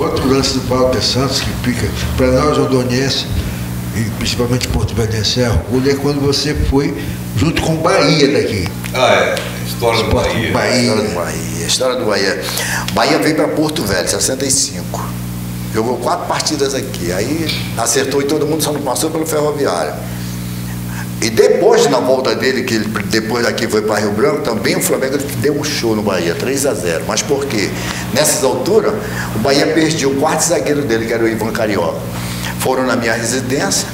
outro lance do Walter Santos que fica para nós rondonienses, e principalmente Porto Velhense, orgulho é quando você foi junto com o Bahia daqui. História do Bahia. História do Bahia. Bahia veio para Porto Velho, 65. Jogou 4 partidas aqui. Aí acertou e todo mundo, só não passou pelo Ferroviário. E depois, na volta dele, que ele, depois daqui foi para Rio Branco, também o Flamengo deu um show no Bahia, 3-0. Mas por quê? Nessas alturas, o Bahia perdia o quarto zagueiro dele, que era o Ivan Carioca. Foram na minha residência,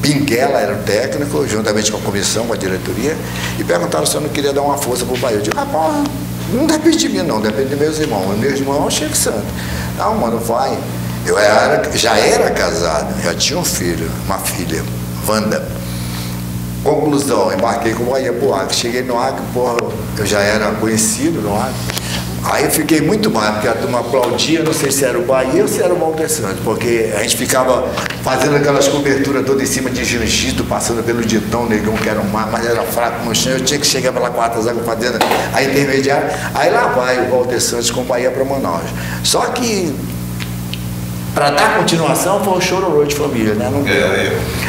Pinguela era o técnico, juntamente com a comissão, com a diretoria, e perguntaram se eu não queria dar uma força para o Bahia. Eu digo, rapaz, não depende de mim não, depende dos meus irmãos. Meus irmãos é o Chico Santos. Não, mano, vai. Eu já era casado, já tinha um filho, uma filha, Wanda. Conclusão, embarquei com o Bahia pro Acre. Cheguei no Acre, porra, eu já era conhecido no Acre. Aí eu fiquei muito mal, porque a turma aplaudia, não sei se era o Bahia ou se era o Walter Santos, porque a gente ficava fazendo aquelas coberturas todas em cima de jiu-jitsu, passando pelo Ditão, Negão, que era um mar, mas era fraco no chão, eu tinha que chegar pela quarta zaga fazendo a intermediária. Aí lá vai o Walter Santos com o Bahia para Manaus. Só que para dar continuação foi o chororô de família, né? Não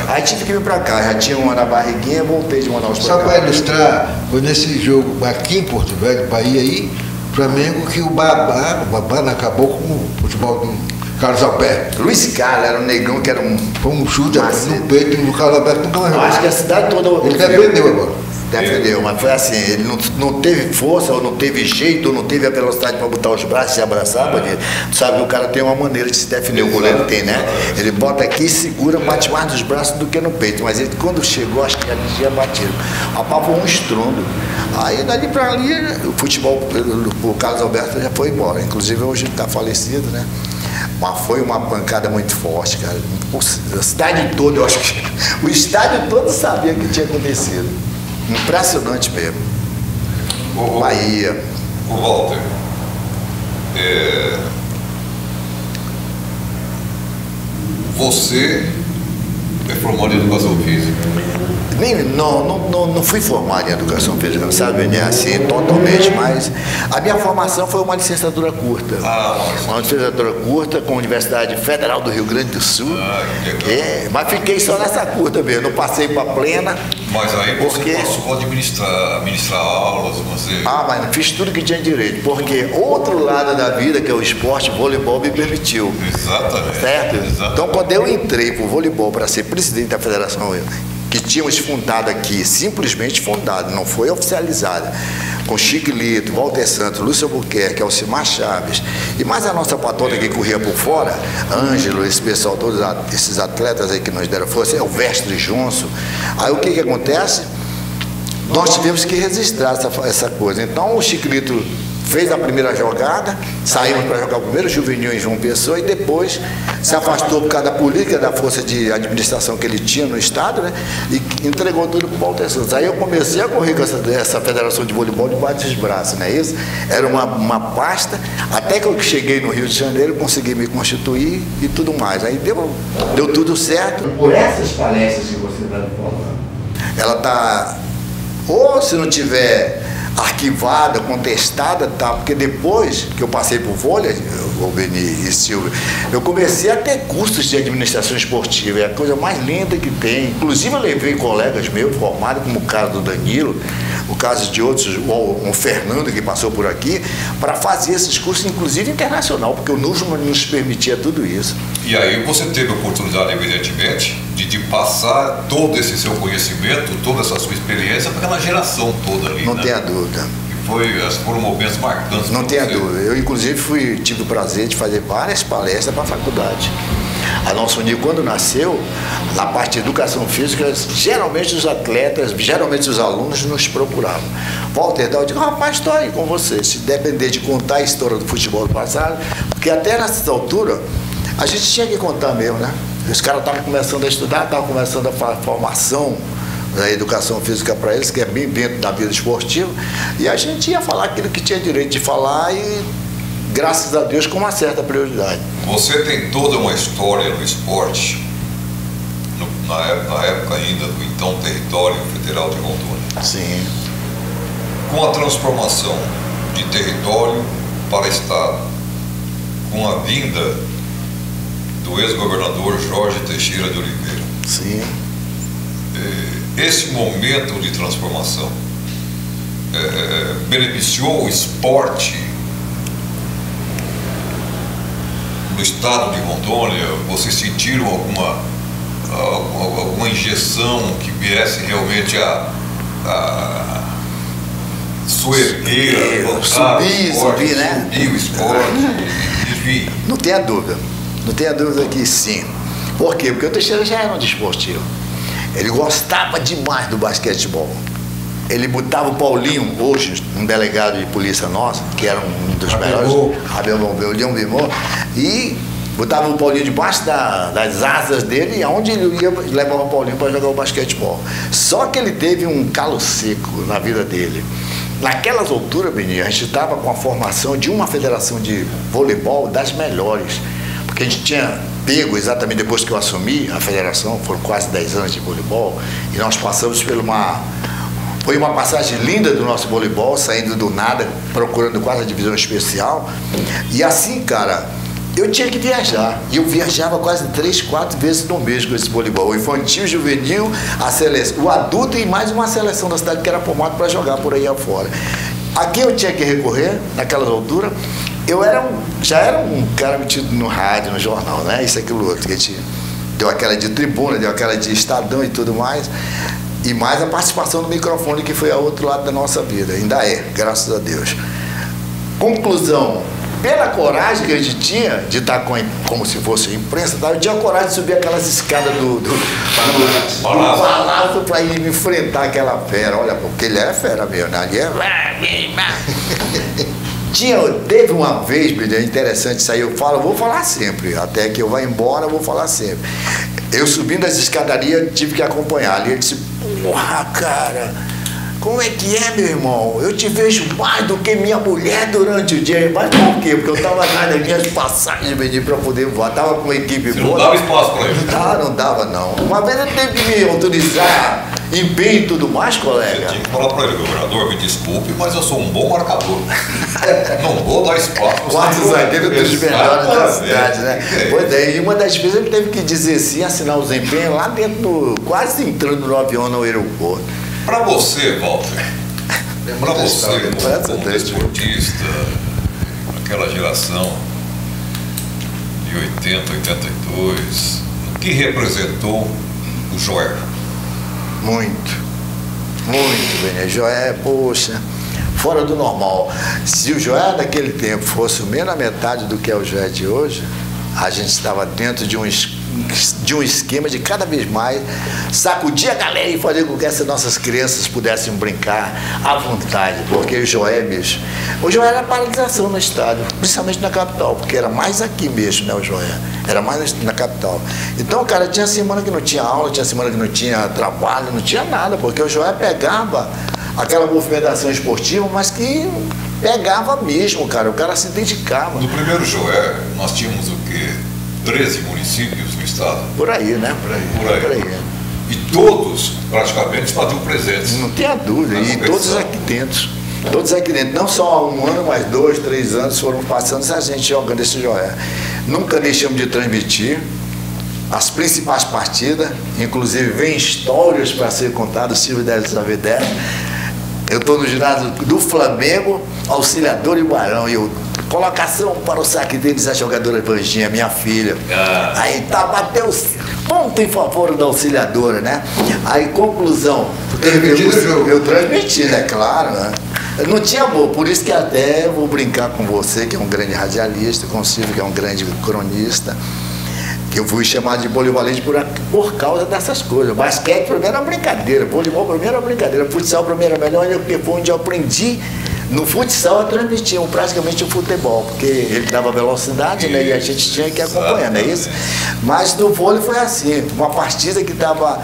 aí tive que vir para cá, já tinha uma na barriguinha, voltei de Manaus para cá. Só para ilustrar, foi nesse jogo aqui em Porto Velho, Bahia aí, Flamengo, que o Babá acabou com o futebol do Carlos Alberto. Luiz Carlos era um negão que era um... Foi um chute no peito do Carlos Alberto, nunca mais. Eu acho que a cidade toda... Ele defendeu agora. Defendeu, mas foi assim, ele não teve força, ou não teve jeito, ou não teve a velocidade para botar os braços e se abraçar, porque tu sabe que o cara tem uma maneira de se defender, o goleiro tem, né? Ele bota aqui, segura, bate mais nos braços do que no peito, mas ele quando chegou, acho que já tinha batido. Rapaz, foi um estrondo. Aí dali para ali, o futebol, o Carlos Alberto já foi embora, inclusive hoje ele está falecido, né? Mas foi uma pancada muito forte, cara. A cidade toda, eu acho que o estádio todo sabia o que tinha acontecido. Impressionante mesmo. Bahia. O Walter, você é formado em educação física? Não fui formado em educação física, sabe, né? Assim, totalmente, mas a minha formação foi uma licenciatura curta. Uma licenciatura curta com a Universidade Federal do Rio Grande do Sul. Mas fiquei só nessa curta mesmo, não passei para plena. Mas aí você passou a administrar aulas, você... Mas fiz tudo que tinha direito, porque outro lado da vida, que é o esporte, voleibol, me permitiu. Exatamente. Certo? Exatamente. Então, quando eu entrei para o voleibol para ser presidente da federação, que tínhamos fundado aqui, simplesmente fundado, não foi oficializada, com Chiquilito, Walter Santos, Lúcio Albuquerque, Alcimar Chaves, e mais a nossa patota que corria por fora, Ângelo, esse pessoal, todos esses atletas aí que nos deram força, o Vestre Johnson. Aí o que acontece? Nós tivemos que registrar essa coisa. Então o Chiquilito fez a primeira jogada, saímos para jogar o primeiro juvenil em João Pessoa e depois se afastou por causa da política, da força de administração que ele tinha no estado, né? E entregou tudo para o Walter Santos. Aí eu comecei a correr com essa federação de voleibol debaixo dos braços, né? Isso era uma pasta, até que eu cheguei no Rio de Janeiro, consegui me constituir e tudo mais. Aí deu tudo certo. Por essas palestras que você está falando, ela está, ou se não tiver arquivada, contestada, tá? Porque depois que eu passei por vôlei, o Beni e Silvio, eu comecei a ter cursos de administração esportiva, é a coisa mais linda que tem. Inclusive eu levei colegas meus formados, como o caso do Danilo, o caso de outros, o Fernando que passou por aqui, para fazer esses cursos, inclusive internacional, porque o NUS nos permitia tudo isso. E aí você teve a oportunidade, evidentemente, de passar todo esse seu conhecimento, toda essa sua experiência para aquela geração toda ali, Não né? tenha dúvida. Foram momentos marcantes. Não tenha dúvida. Eu, inclusive, tive o prazer de fazer várias palestras para a faculdade. A nossa Unir, quando nasceu, na parte de educação física, geralmente os atletas, geralmente os alunos nos procuravam. Walter, eu digo, rapaz, estou aí com você. Se depender de contar a história do futebol do passado, porque até nessa altura, a gente tinha que contar mesmo, né? Os caras estavam começando a estudar, estavam começando a formação da educação física para eles, que é bem dentro da vida esportiva, e a gente ia falar aquilo que tinha direito de falar e, graças a Deus, com uma certa prioridade. Você tem toda uma história no esporte, na época ainda do então Território Federal de Rondônia. Sim. Com a transformação de território para Estado, com a vinda do ex-governador Jorge Teixeira de Oliveira. Sim. Esse momento de transformação beneficiou o esporte no estado de Rondônia? Vocês sentiram alguma injeção que viesse realmente a soerguer, subir, né? Subir o esporte, enfim. Não tenha dúvida que sim. Por quê? Porque o Teixeira já era um desportivo. Ele gostava demais do basquetebol. Ele botava o Paulinho, hoje, um delegado de polícia nosso, que era um dos melhores, Rabel Bimô, e botava o Paulinho debaixo das asas dele, e aonde ele ia, levava o Paulinho para jogar o basquetebol. Só que ele teve um calo seco na vida dele. Naquelas alturas, Beninho, a gente estava com a formação de uma federação de voleibol das melhores, porque a gente tinha pego exatamente depois que eu assumi a federação, foram quase 10 anos de voleibol, e nós passamos por foi uma passagem linda do nosso voleibol, saindo do nada, procurando quase a divisão especial. E assim, cara, eu tinha que viajar. E eu viajava quase 3, 4 vezes no mês com esse voleibol. O infantil, o juvenil, a seleção, o adulto e mais uma seleção da cidade que era formada para jogar por aí afora. A quem eu tinha que recorrer, naquelas alturas, já era um cara metido no rádio, no jornal, né? Isso, aquilo, outro, que a gente deu aquela de tribuna, deu aquela de Estadão e tudo mais. E mais a participação do microfone, que foi ao outro lado da nossa vida. Ainda é, graças a Deus. Conclusão, pela coragem que a gente tinha de estar como se fosse a imprensa, eu tinha a coragem de subir aquelas escadas do palácio para ir me enfrentar aquela fera. Olha, porque ele é fera mesmo, né? Ali teve uma vez, interessante isso aí, vou falar sempre, até que eu vá embora, eu vou falar sempre. Eu subindo as escadarias, tive que acompanhar ali. Ele disse: porra, cara, como é que é, meu irmão? Eu te vejo mais do que minha mulher durante o dia. Mas por quê? Porque eu estava atrás das minhas passagens, menino, para poder voar. Estava com uma equipe boa. Não dava espaço para ele? Não dava, não. Uma vez ele teve que me autorizar empenho e tudo mais, colega. Você tinha que falar para ele: governador, me desculpe, mas eu sou um bom marcador. Não vou dar espaço. Quatro zagueiros dos melhores da cidade, né? Pois é, e uma das vezes ele teve que dizer sim, assinar os empenhos lá dentro, quase entrando no avião no aeroporto. Para você, Walter, para você, como desportista, aquela geração de 80, 82, o que representou o Joé? Muito, Bené. Joé, poxa, fora do normal. Se o Joé daquele tempo fosse o menos a metade do que é o Joé de hoje, a gente estava dentro de um esquema de cada vez mais sacudir a galera e fazer com que essas nossas crianças pudessem brincar à vontade, porque o Joé era paralisação no estádio, principalmente na capital, porque era mais aqui mesmo, né, o Joé, era mais na capital. Então, cara, tinha semana que não tinha aula, tinha semana que não tinha trabalho, não tinha nada, porque o Joé pegava aquela movimentação esportiva, mas que pegava mesmo, cara, o cara se dedicava. No primeiro Joé, nós tínhamos o quê? 13 municípios no estado? Por aí, né? Por aí. E todos, praticamente, faziam presentes. Não tenha dúvida. E todos aqui dentro. Todos aqui dentro. Não só um ano, mas 2, 3 anos foram passando a gente jogando esse Joé. Nunca deixamos de transmitir as principais partidas. Inclusive, vem histórias para ser contadas, Silvio deve saber dela. Eu estou no ginásio do Flamengo, Auxiliadora e Barão. E eu, colocação para o saque deles, a jogadora Vanginha, minha filha. Aí tá, bateu ponto em favor da Auxiliadora, né? Aí, conclusão. Eu transmiti, né? Claro, né? Eu não tinha amor, por isso que até vou brincar com você, que é um grande radialista, com o Silvio, que é um grande cronista. Eu fui chamado de polivalente por causa dessas coisas. Basquete para mim era uma brincadeira, voleibol para mim era uma brincadeira, futsal para mim era melhor, porque foi onde eu aprendi. No futsal eu transmitia praticamente o futebol, porque ele dava velocidade, né, e a gente tinha que acompanhar, não é isso? Mas no vôlei foi assim, uma partida que estava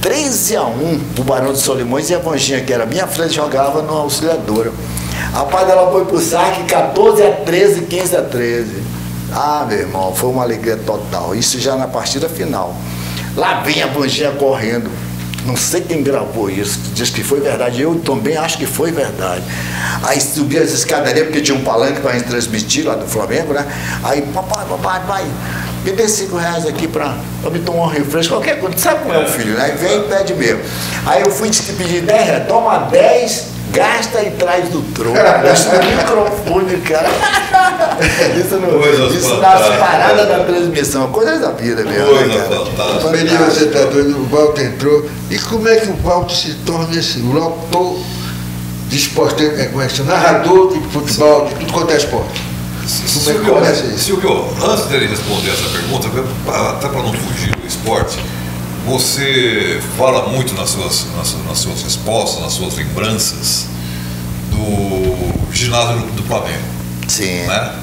13-1 o Barão de Solimões, e a Vanginha, que era minha frente, jogava no Auxiliadora. A parte dela foi pro saque 14-13, 15-13. Ah, meu irmão, foi uma alegria total. Isso já na partida final. Lá vem a Vanginha correndo. Não sei quem gravou isso, diz que foi verdade. Eu também acho que foi verdade. Aí subi as escadarias, porque tinha um palanque para gente transmitir lá do Flamengo, né? Aí, papai, me dê R$5 aqui para me tomar um refresco, qualquer coisa. Sabe como é o filho, né? Vem e pede mesmo. Aí eu fui pedir 10 reais, toma 10, gasta e traz do troco. Isso no microfone, cara. Isso nas paradas da transmissão, coisas da vida mesmo. Menino, você tá doido, o Walter entrou. E como é que o Walter se torna esse locutor de esporte, como é que chama? Narrador de futebol, de tudo quanto é esporte? Como é que começa isso? Silvio, antes dele responder essa pergunta, até para não fugir do esporte, você fala muito nas suas respostas, nas suas lembranças do ginásio do Flamengo. Sim. Né?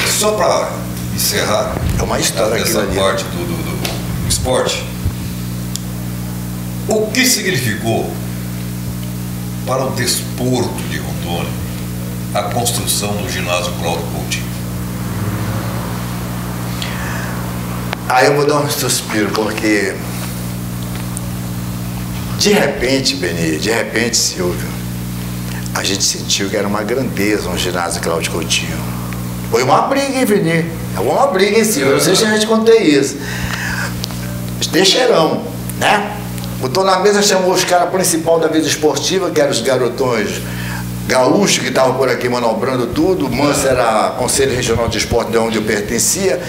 Só para encerrar é uma história essa parte do esporte, o que significou para o desporto de Rondônia a construção do ginásio Cláudio Coutinho? Aí eu vou dar um suspiro, porque de repente, Beni, Silvio, a gente sentiu que era uma grandeza um ginásio Cláudio Coutinho. Foi uma briga, hein, Beni? É uma briga, hein, Silvio? Não sei se eu te contei isso. Deixeirão, né? Botou na mesa, chamou os caras principais da vida esportiva, que eram os garotões gaúchos que estavam por aqui manobrando tudo. O Manso era Conselho Regional de Esporte, de onde eu pertencia.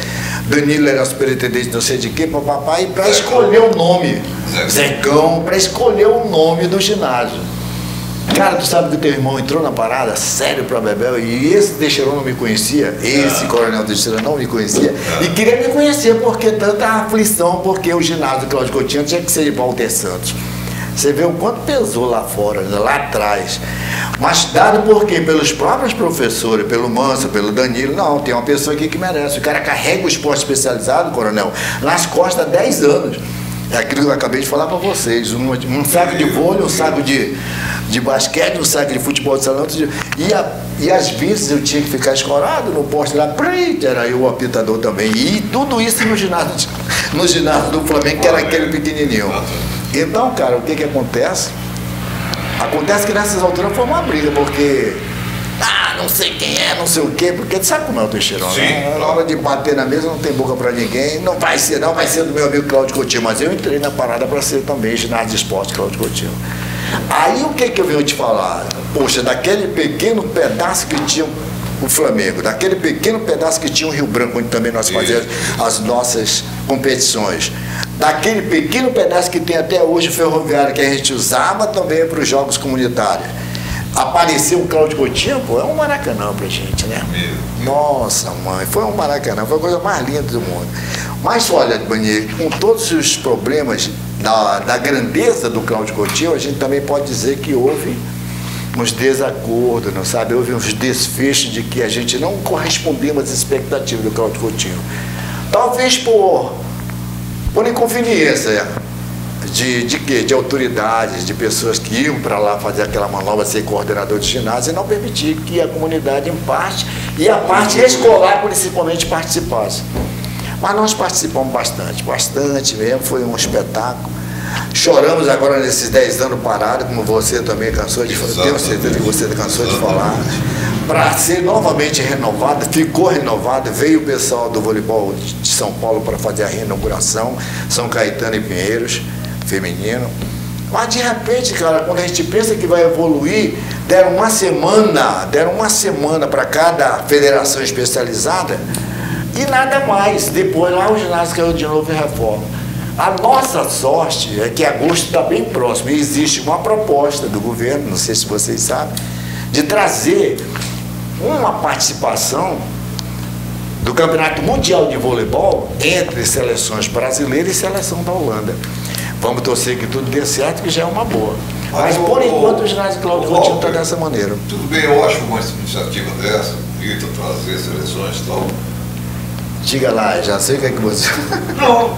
Danilo era superintendente não sei de quê, papai, para escolher o nome. Zecão, para escolher o nome do ginásio. Cara, tu sabe que o teu irmão entrou na parada, sério, pra Bebel, e esse Teixeira não me conhecia, esse Coronel Teixeira não me conhecia, e queria me conhecer porque tanta aflição, porque o ginásio do Cláudio Coutinho tinha que ser de Walter Santos. Você vê o quanto pesou lá fora, lá atrás. Mas dado por quê? Pelos próprios professores, pelo Manso, pelo Danilo, não, tem uma pessoa aqui que merece. O cara carrega o esporte especializado, Coronel, nas costas há 10 anos. É aquilo que eu acabei de falar para vocês, um saco de vôlei, um saco de basquete, um saco de futebol de salão, e às vezes eu tinha que ficar escorado no poste lá, era eu o apitador também, e tudo isso no ginásio do Flamengo, que era aquele pequenininho. Então, cara, o que acontece? Acontece que nessas alturas foi uma briga, porque não sei quem é, não sei o quê, porque tu sabe como é o Teixeirão, né? Na hora de bater na mesa não tem boca pra ninguém, não vai ser do meu amigo Cláudio Coutinho, mas eu entrei na parada pra ser também ginásio de esporte Cláudio Coutinho. Aí o que eu venho te falar? Poxa, daquele pequeno pedaço que tinha o Flamengo, daquele pequeno pedaço que tinha o Rio Branco, onde também nós fazíamos as nossas competições, daquele pequeno pedaço que tem até hoje o Ferroviário, que a gente usava também para os jogos comunitários. Apareceu o Cláudio Coutinho, pô, é um Maracanã pra gente, né? Nossa, mãe, foi um Maracanã, foi a coisa mais linda do mundo. Mas olha, Bani, com todos os problemas da grandeza do Cláudio Coutinho, a gente também pode dizer que houve uns desacordos, não sabe? Houve uns desfechos de que a gente não correspondeu às expectativas do Cláudio Coutinho. Talvez por inconveniência de quê? De autoridades, de pessoas que iam para lá fazer aquela manobra, ser coordenador de ginásio, e não permitir que a comunidade, em parte, e a parte escolar principalmente, participasse. Mas nós participamos bastante mesmo, foi um espetáculo. Choramos agora nesses 10 anos parados, como você também cansou de falar, tenho certeza que você cansou de falar, para ser novamente renovado, ficou renovado, veio o pessoal do voleibol de São Paulo para fazer a reinauguração, São Caetano e Pinheiros, feminino. Mas de repente, cara, quando a gente pensa que vai evoluir, deram uma semana para cada federação especializada e nada mais. Depois lá o ginásio caiu de novo em reforma. A nossa sorte é que agosto está bem próximo e existe uma proposta do governo, não sei se vocês sabem, de trazer uma participação do Campeonato Mundial de Voleibol entre seleções brasileiras e seleção da Holanda. Vamos torcer que tudo dê certo, que já é uma boa. Mas por enquanto o ginásio Cláudio Coutinho está dessa maneira. Tudo bem, eu acho uma iniciativa dessa, bonita, trazer seleções e tal. Diga lá, já sei o que é que você... Não,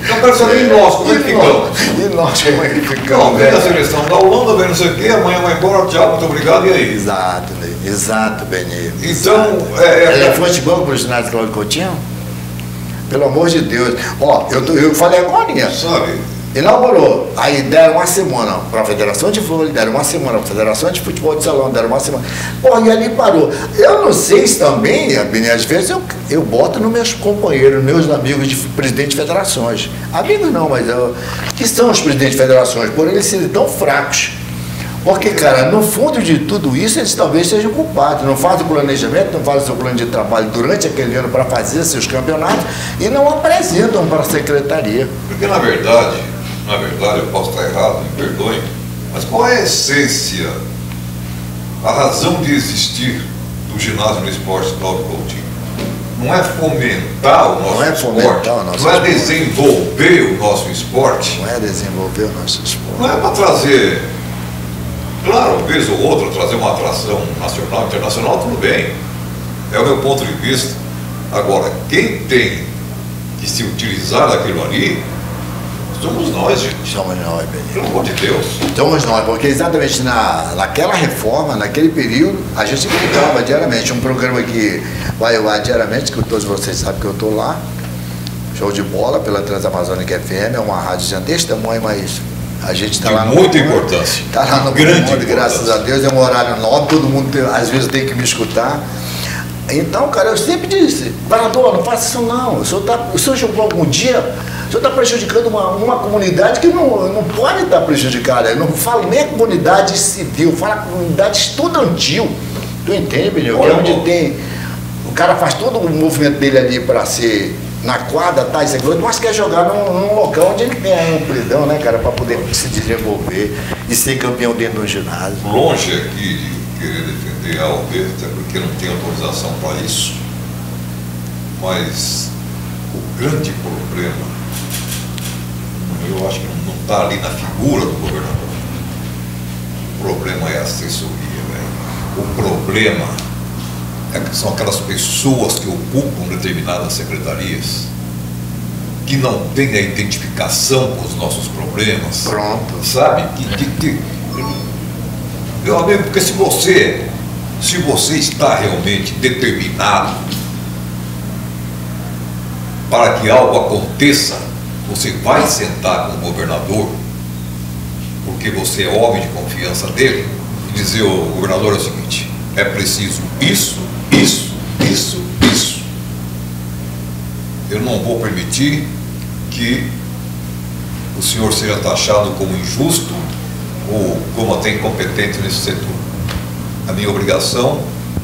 eu quero saber em nós, como é que ficamos. E nós, como é que ficamos? Não, vem a seleção da Holanda, vem não sei o quê, amanhã vai embora, tchau, muito obrigado, e aí? Exato, Benê. Então, elefante branco para o ginásio Cláudio Coutinho? Pelo amor de Deus. Ó, eu falei agora, sabe, Inaugurou. Aí deram uma semana para a Federação de Vôlei, deram uma semana para a Federação de Futebol de Salão, deram uma semana. Porra, e ali parou. Eu não sei se também, às vezes, eu boto nos meus companheiros, meus amigos de presidente de federações. Amigos não, mas que são os presidentes de federações, por eles serem tão fracos. Porque, cara, no fundo de tudo isso, eles talvez sejam culpados. Não fazem o planejamento, não fazem o seu plano de trabalho durante aquele ano para fazer seus campeonatos e não apresentam para a secretaria. Porque, na verdade, eu posso estar errado, me perdoem, mas qual é a essência, a razão de existir do ginásio no esporte Cláudio Coutinho? Não é fomentar o nosso esporte, não é desenvolver o nosso esporte. Não é desenvolver o nosso esporte. Não é para trazer, claro, uma vez ou outra, trazer uma atração nacional, internacional, tudo bem. É o meu ponto de vista. Agora, quem tem que se utilizar daquilo ali, somos nós, gente. Somos nós, Benito. Pelo amor de Deus. Somos nós, porque exatamente naquela reforma, naquele período, a gente brincava diariamente. Um programa que vai ao ar diariamente, que todos vocês sabem que eu estou lá. Show de bola pela Transamazônica FM, é uma rádio gigantesca, mas a gente está lá no muita importância. Está lá no mundo, graças a Deus, é um horário nobre, todo mundo às vezes tem que me escutar. Então, cara, eu sempre disse, governador, não faça isso não. O senhor jogou algum dia, o senhor está prejudicando uma comunidade que não pode estar prejudicada. Eu não falo nem a comunidade civil, falo a comunidade estudantil. Tu entende, Benil? Que é onde tem. O cara faz todo o movimento dele ali para ser na quadra, tá? Isso aqui, mas quer jogar num local onde ele tem a amplidão, né, cara, para poder se desenvolver e ser campeão dentro do ginásio. Longe aqui de querer defender a AOB, até porque não tem autorização para isso, mas o grande problema, eu acho que não está ali na figura do governador. O problema é a assessoria, velho. O problema é que são aquelas pessoas que ocupam determinadas secretarias que não têm a identificação com os nossos problemas. Pronto. Sabe? Meu amigo, porque se você está realmente determinado para que algo aconteça, você vai sentar com o governador, porque você é homem de confiança dele, e dizer ao governador o seguinte: é preciso isso. Eu não vou permitir que o senhor seja taxado como injusto ou como até incompetente nesse setor. A minha obrigação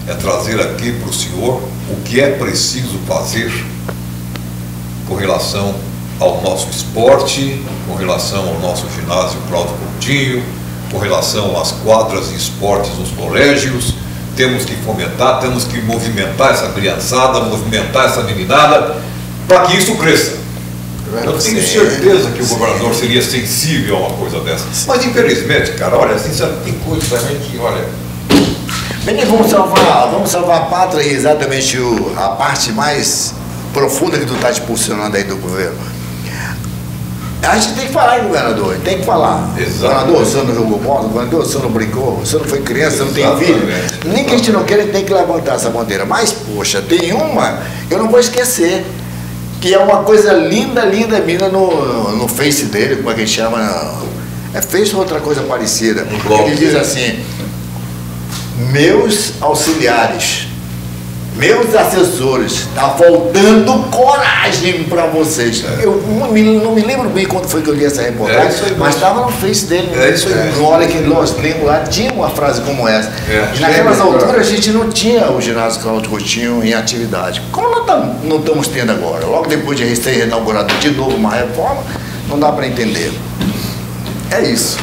é trazer aqui para o senhor o que é preciso fazer com relação ao nosso esporte, com relação ao nosso ginásio Cláudio Coutinho, com relação às quadras de esportes nos colégios. Temos que fomentar, temos que movimentar essa criançada, movimentar essa meninada, para que isso cresça. Eu tenho certeza que o governador seria sensível a uma coisa dessa. Mas infelizmente, cara, olha, assim, tem coisa também que, olha... Benito, vamos salvar a pátria e exatamente a parte mais profunda que tu está impulsionando aí do governo. A gente tem que falar, hein, governador? Tem que falar. Exatamente. Governador, o senhor não jogou bola, governador, o senhor não brincou, o senhor não foi criança, o senhor não tem filho. Nem que a gente não queira, tem que levantar essa bandeira. Mas, poxa, tem uma, eu não vou esquecer, que é uma coisa linda, mina no Face dele, como é que ele chama? É Face ou outra coisa parecida? Ele diz assim: meus auxiliares, meus assessores, está faltando coragem para vocês. Eu não me lembro bem quando foi que eu li essa reportagem, mas estava no Face dele. Na hora que nós lemos lá, tinha uma frase como essa. E naquelas alturas a gente não tinha o ginásio Cláudio Coutinho em atividade. Como não estamos tendo agora? Logo depois de ser reinaugurado de novo uma reforma, não dá para entender. É isso.